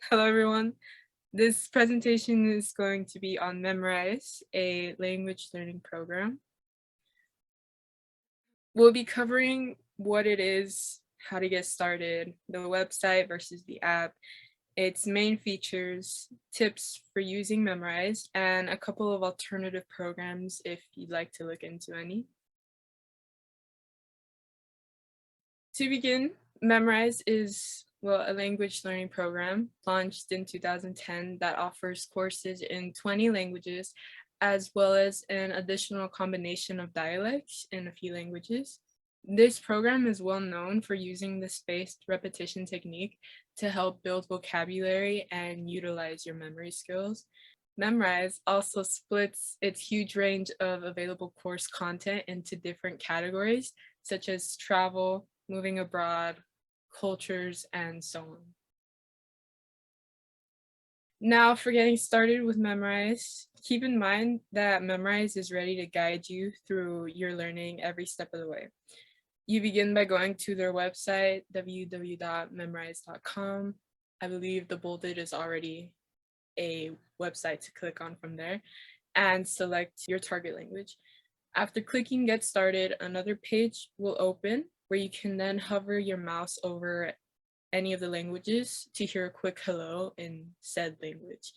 Hello, everyone. This presentation is going to be on Memrise, a language learning program. We'll be covering what it is, how to get started, the website versus the app, its main features, tips for using Memrise, and a couple of alternative programs if you'd like to look into any. To begin, Memrise is a language learning program launched in 2010 that offers courses in 20 languages, as well as an additional combination of dialects in a few languages. This program is well known for using the spaced repetition technique to help build vocabulary and utilize your memory skills. Memrise also splits its huge range of available course content into different categories, such as travel, moving abroad, cultures, and so on. Now, for getting started with Memrise, keep in mind that Memrise is ready to guide you through your learning every step of the way. You begin by going to their website, www.memrise.com. I believe the bolded is already a website to click on from there, and select your target language. After clicking Get Started, another page will open where you can then hover your mouse over any of the languages to hear a quick hello in said language.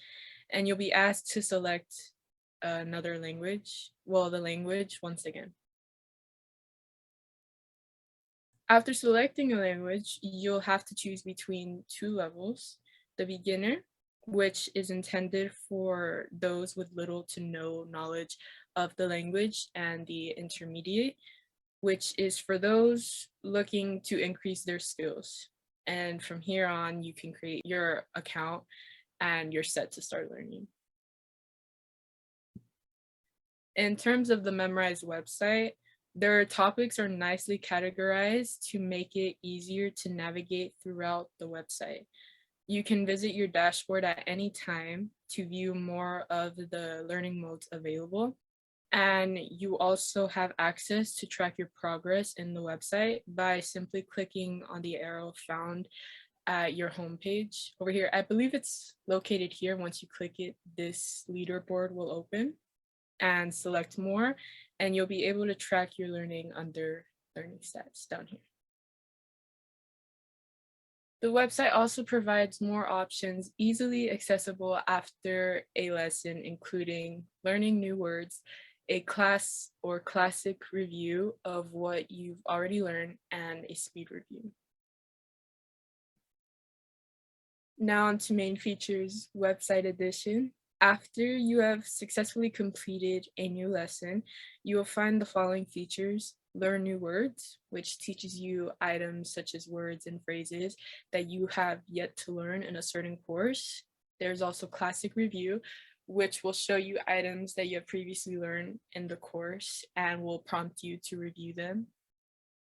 And you'll be asked to select another language, the language once again. After selecting a language, you'll have to choose between two levels: the beginner, which is intended for those with little to no knowledge of the language, and the intermediate, which is for those looking to increase their skills. And from here on, you can create your account and you're set to start learning. In terms of the Memrise website, their topics are nicely categorized to make it easier to navigate throughout the website. You can visit your dashboard at any time to view more of the learning modes available. And you also have access to track your progress in the website by simply clicking on the arrow found at your homepage over here. I believe it's located here. Once you click it, this leaderboard will open, and select more, and you'll be able to track your learning under learning stats down here. The website also provides more options easily accessible after a lesson, including learning new words, a class or classic review of what you've already learned, and a speed review. Now on to main features, website edition. After you have successfully completed a new lesson, you will find the following features: learn new words, which teaches you items such as words and phrases that you have yet to learn in a certain course. There's also classic review, which will show you items that you have previously learned in the course and will prompt you to review them.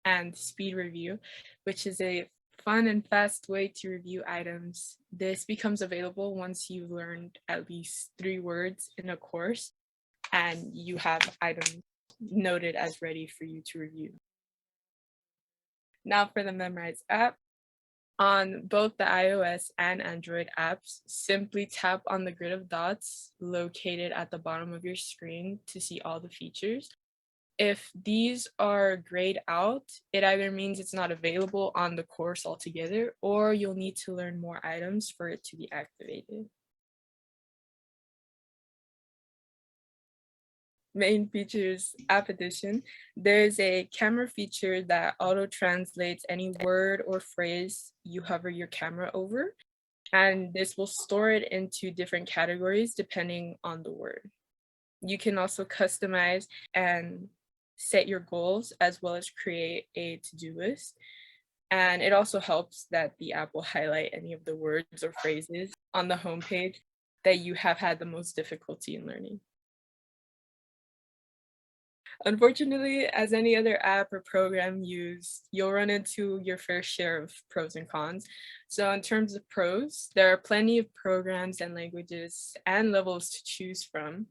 And speed review, which is a fun and fast way to review items. This becomes available once you've learned at least 3 words in a course and you have items noted as ready for you to review. Now for the Memrise app. On both the iOS and Android apps, simply tap on the grid of dots located at the bottom of your screen to see all the features. If these are grayed out, it either means it's not available on the course altogether, or you'll need to learn more items for it to be activated. Main features app edition. There's a camera feature that auto translates any word or phrase you hover your camera over, and this will store it into different categories depending on the word. You can also customize and set your goals, as well as create a to-do list. And it also helps that the app will highlight any of the words or phrases on the homepage that you have had the most difficulty in learning. Unfortunately, as any other app or program used, you'll run into your fair share of pros and cons. So in terms of pros, there are plenty of programs and languages and levels to choose from.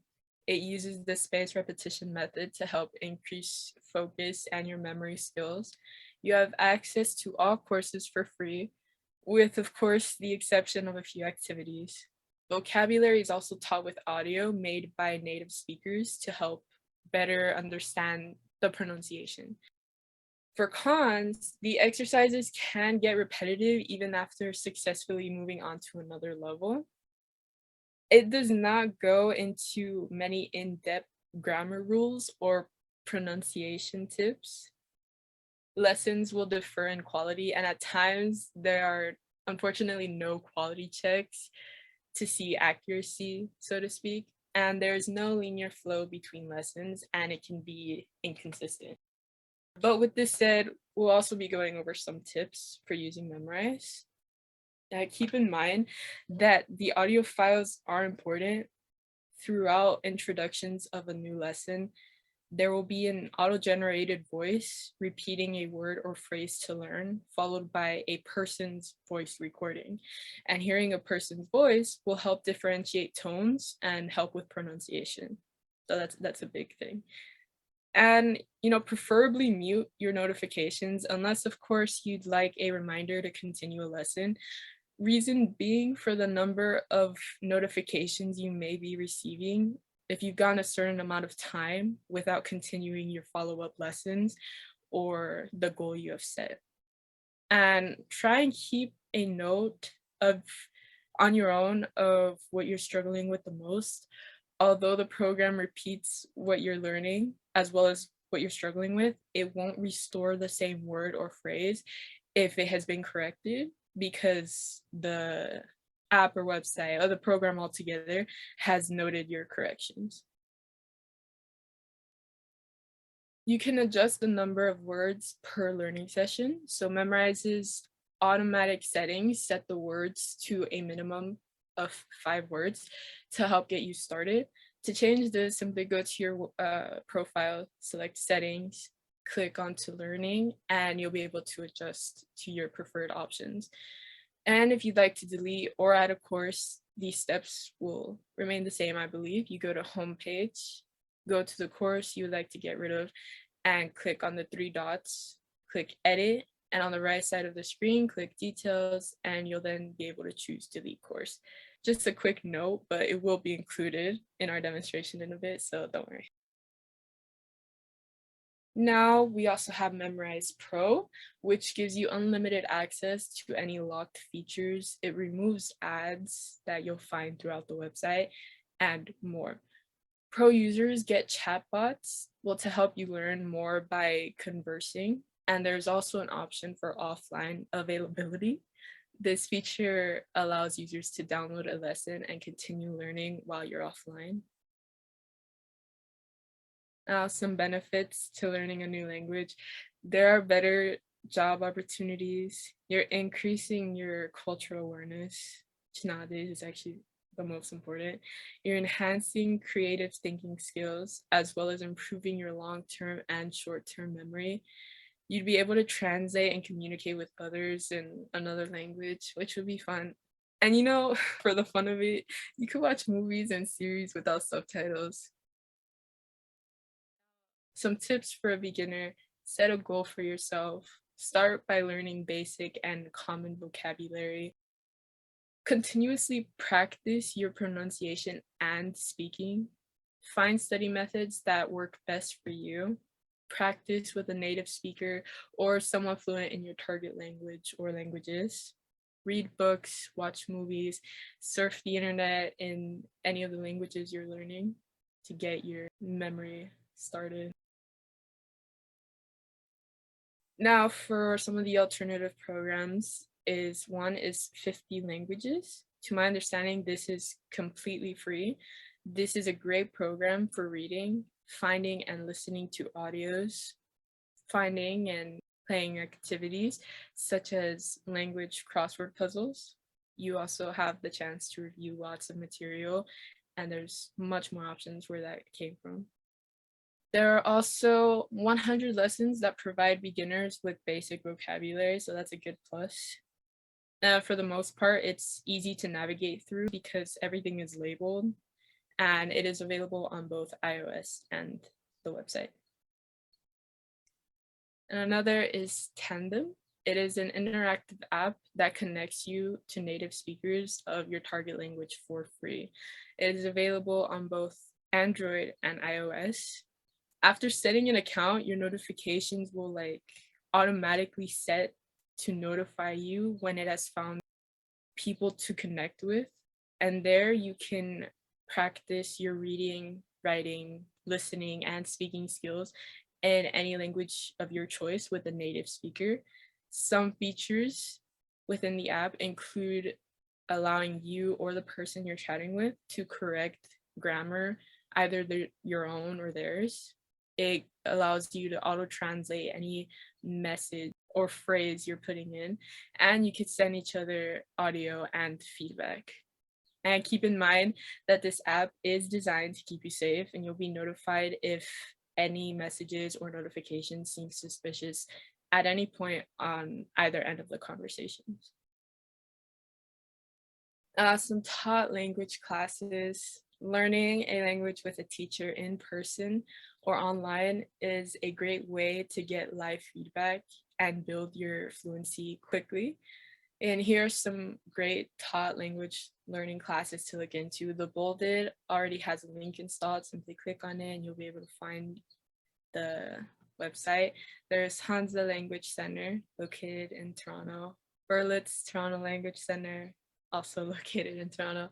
It uses the spaced repetition method to help increase focus and your memory skills. You have access to all courses for free, with, of course, the exception of a few activities. Vocabulary is also taught with audio made by native speakers to help better understand the pronunciation. For cons, the exercises can get repetitive even after successfully moving on to another level. It does not go into many in-depth grammar rules or pronunciation tips. Lessons will differ in quality, and at times there are unfortunately no quality checks to see accuracy, so to speak, and there's no linear flow between lessons, and it can be inconsistent. But with this said, we'll also be going over some tips for using Memrise. Keep in mind that the audio files are important. Throughout introductions of a new lesson, there will be an auto-generated voice repeating a word or phrase to learn, followed by a person's voice recording. And hearing a person's voice will help differentiate tones and help with pronunciation. So that's a big thing. And, preferably mute your notifications unless, of course, you'd like a reminder to continue a lesson. Reason being for the number of notifications you may be receiving if you've gone a certain amount of time without continuing your follow-up lessons or the goal you have set. And try and keep a note of on your own of what you're struggling with the most. Although the program repeats what you're learning as well as what you're struggling with, it won't restore the same word or phrase if it has been corrected, because the app or website or the program altogether has noted your corrections. You can adjust the number of words per learning session. So Memrise's automatic settings set the words to a minimum of 5 words to help get you started. To change this, simply go to your profile, select settings, click onto learning, and you'll be able to adjust to your preferred options. And if you'd like to delete or add a course, these steps will remain the same, I believe. You go to homepage, go to the course you would like to get rid of, and click on the 3 dots, click edit, and on the right side of the screen, click details, and you'll then be able to choose delete course. Just a quick note, but it will be included in our demonstration in a bit, so don't worry. Now we also have Memrise Pro, which gives you unlimited access to any locked features. It removes ads that you'll find throughout the website and more. Pro users get chatbots, to help you learn more by conversing. And there's also an option for offline availability. This feature allows users to download a lesson and continue learning while you're offline. Some benefits to learning a new language. There are better job opportunities. You're increasing your cultural awareness, which nowadays is actually the most important. You're enhancing creative thinking skills, as well as improving your long-term and short-term memory. You'd be able to translate and communicate with others in another language, which would be fun. And for the fun of it, you could watch movies and series without subtitles. Some tips for a beginner: set a goal for yourself. Start by learning basic and common vocabulary. Continuously practice your pronunciation and speaking. Find study methods that work best for you. Practice with a native speaker or someone fluent in your target language or languages. Read books, watch movies, surf the internet in any of the languages you're learning to get your memory started. Now, for some of the alternative programs, one is 50 languages. To my understanding, this is completely free. This is a great program for reading, finding and listening to audios, finding and playing activities such as language crossword puzzles. You also have the chance to review lots of material, and there's much more options where that came from. There are also 100 lessons that provide beginners with basic vocabulary, so that's a good plus. For the most part, it's easy to navigate through because everything is labeled, and it is available on both iOS and the website. And another is Tandem. It is an interactive app that connects you to native speakers of your target language for free. It is available on both Android and iOS. After setting an account, your notifications will automatically set to notify you when it has found people to connect with. And there you can practice your reading, writing, listening, and speaking skills in any language of your choice with a native speaker. Some features within the app include allowing you or the person you're chatting with to correct grammar, either your own or theirs. It allows you to auto-translate any message or phrase you're putting in, and you could send each other audio and feedback. And keep in mind that this app is designed to keep you safe, and you'll be notified if any messages or notifications seem suspicious at any point on either end of the conversations. Some taught language classes. Learning a language with a teacher in person or online is a great way to get live feedback and build your fluency quickly. And here are some great taught language learning classes to look into. The Bolded already has a link installed. Simply click on it and you'll be able to find the website. There's Hansa Language Center located in Toronto. Berlitz Toronto Language Center, also located in Toronto.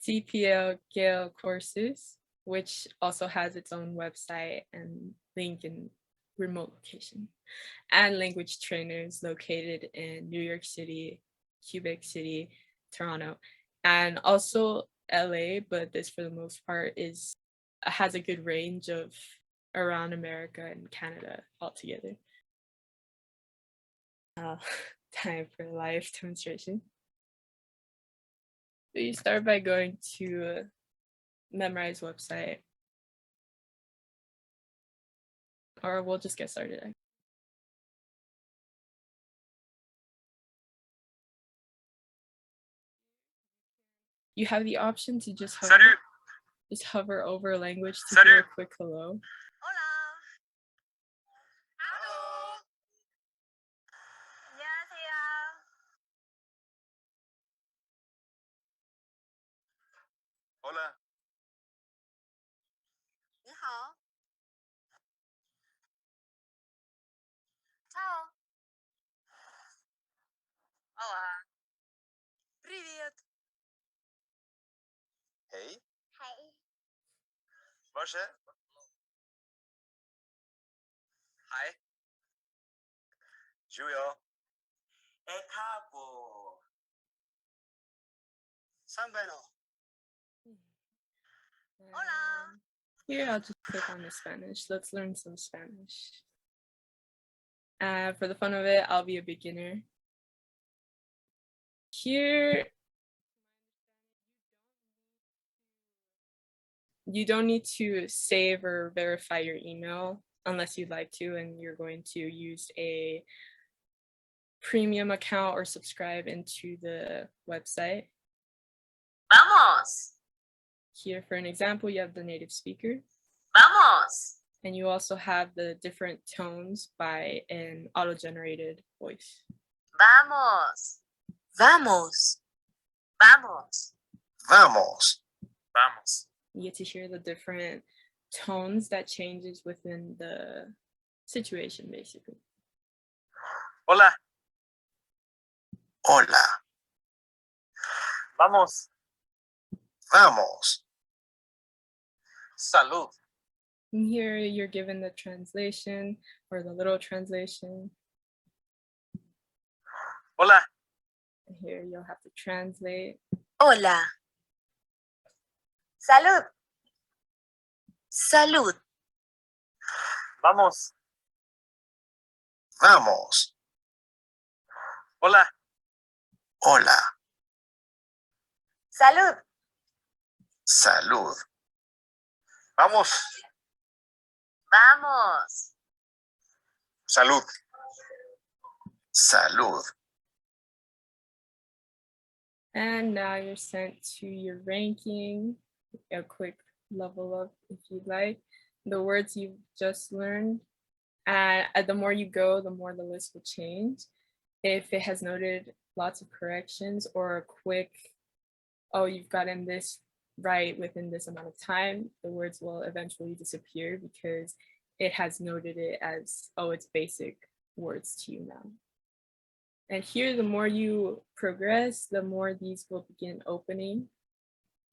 TPL Gale Courses, which also has its own website and link in remote location. And Language Trainers located in New York City, Quebec City, Toronto, and also LA, but this for the most part has a good range of around America and Canada altogether. Time for live demonstration. So you start by going to Memrise website, or we'll just get started. You have the option to just hover over a language to do a quick hello. Hola. Hello. 안녕하세요. Hola. 你好. Ciao. Hola. Привет. Hey. Hey. Proszę. Hi. Julio. Ekapo. Sambeno. Hola. Here, I'll just click on the Spanish. Let's learn some Spanish. For the fun of it, I'll be a beginner. Here, you don't need to save or verify your email unless you'd like to, and you're going to use a premium account or subscribe into the website. Vamos. Here, for an example, you have the native speaker. Vamos. And you also have the different tones by an auto-generated voice. Vamos. Vamos. Vamos. Vamos. Vamos. You get to hear the different tones that changes within the situation, basically. Hola. Hola. Vamos. Vamos. Salud. And here you're given the translation or the little translation. Hola. And here you'll have to translate. Hola. Salud. Salud. Vamos. Vamos. Hola. Hola. Salud. Salud. Vamos. Vamos. Salud. Salud. And now you're sent to your ranking, a quick level up if you'd like. The words you've just learned, and the more you go, the more the list will change. If it has noted lots of corrections or a quick, oh, you've gotten this right within this amount of time, the words will eventually disappear because it has noted it as, oh, it's basic words to you now. And here, the more you progress, the more these will begin opening.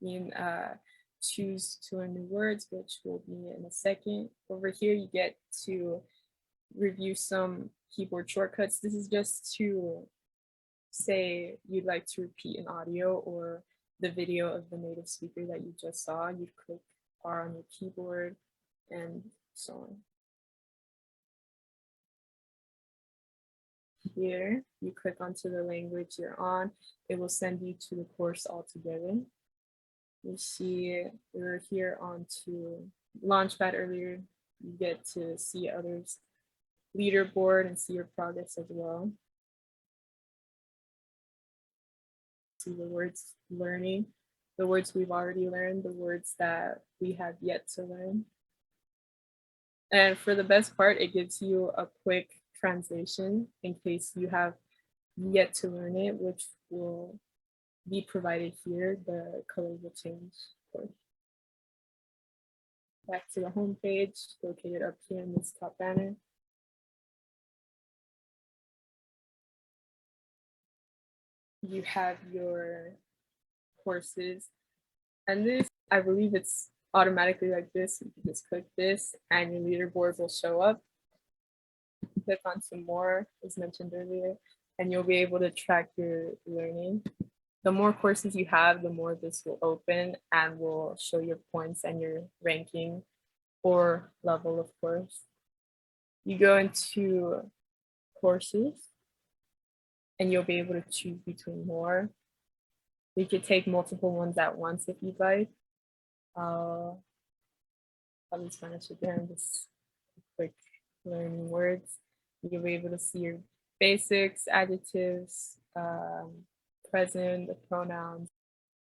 You can choose to learn new words, which will be in a second. Over here, you get to review some keyboard shortcuts. This is just to say you'd like to repeat an audio or the video of the native speaker that you just saw. You'd click R on your keyboard and so on. Here, you click onto the language you're on. It will send you to the course altogether. You see we were here onto Launchpad earlier. You get to see others' leaderboard and see your progress as well. See the words learning, the words we've already learned, the words that we have yet to learn. And for the best part, it gives you a quick translation in case you have yet to learn it, which will be provided here. The color will change, of course. Back to the home page, located up here in this top banner. You have your courses, and this, I believe it's automatically like this. You can just click this and your leaderboard will show up. Click on some more, as mentioned earlier, and you'll be able to track your learning. The more courses you have, the more this will open and will show your points and your ranking or level, of course. You go into courses and you'll be able to choose between more. You could take multiple ones at once if you'd like. I'll probably Spanish again, just quick learning words. You'll be able to see your basics, adjectives, present, the pronouns,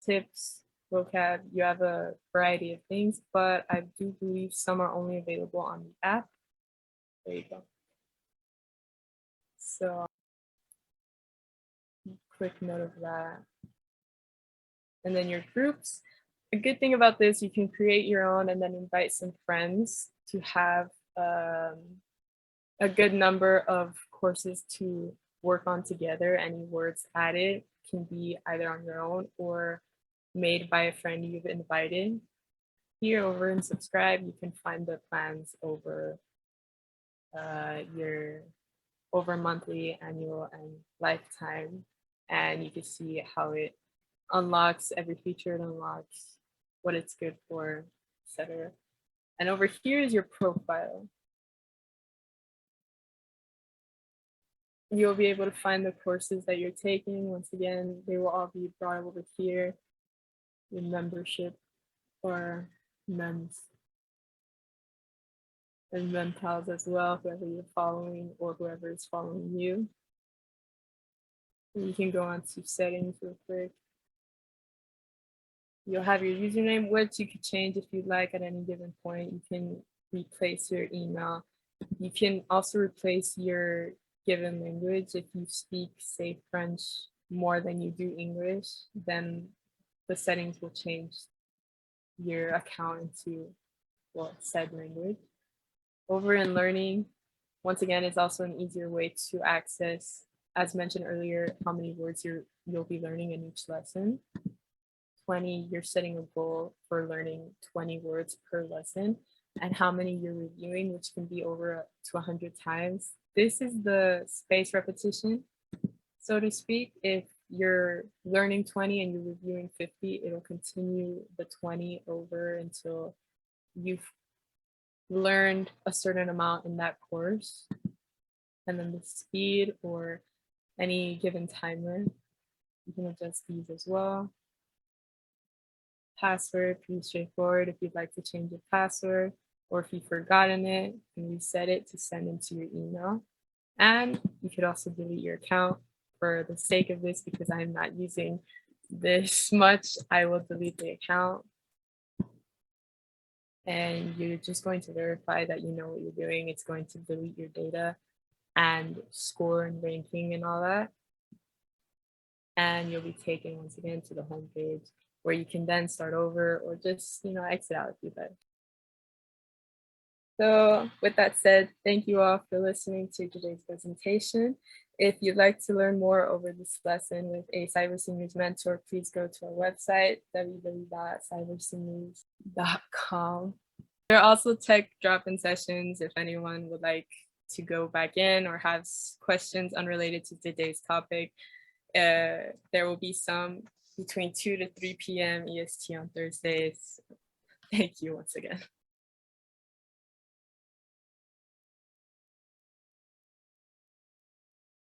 tips, vocab. You have a variety of things, but I do believe some are only available on the app. There you go. So quick note of that. And then your groups. A good thing about this, you can create your own and then invite some friends to have a good number of courses to work on together. Any words added can be either on your own or made by a friend you've invited. Here over in subscribe, you can find the plans over over monthly, annual, and lifetime. And you can see how it unlocks every feature, it unlocks what it's good for, etc. And over here is your profile. You'll be able to find the courses that you're taking. Once again, they will all be brought over here. Your membership or mems and mem pals as well, whoever you're following or whoever is following you. And you can go on to settings real quick. You'll have your username, which you could change if you'd like at any given point. You can replace your email. You can also replace your given language. If you speak, say, French more than you do English, then the settings will change your account into, well, said language. Over in learning, once again, it's also an easier way to access, as mentioned earlier, how many words you'll be learning in each lesson. 20, you're setting a goal for learning 20 words per lesson, and how many you're reviewing, which can be over to 100 times. This is the spaced repetition, so to speak. If you're learning 20 and you're reviewing 50, it'll continue the 20 over until you've learned a certain amount in that course. And then the speed or any given timer, you can adjust these as well. Password, pretty straightforward. If you'd like to change your password or if you've forgotten it, you can reset it to send into your email. And you could also delete your account. For the sake of this, because I'm not using this much, I will delete the account. and you're just going to verify that you know what you're doing. It's going to delete your data and score and ranking and all that. And you'll be taken once again to the home page where you can then start over or just, exit out if you'd like. So with that said, thank you all for listening to today's presentation. If you'd like to learn more over this lesson with a Cyber Seniors mentor, please go to our website, www.cyberseniors.com. There are also tech drop-in sessions if anyone would like to go back in or have questions unrelated to today's topic. There will be some between 2 to 3 p.m. EST on Thursdays. Thank you once again.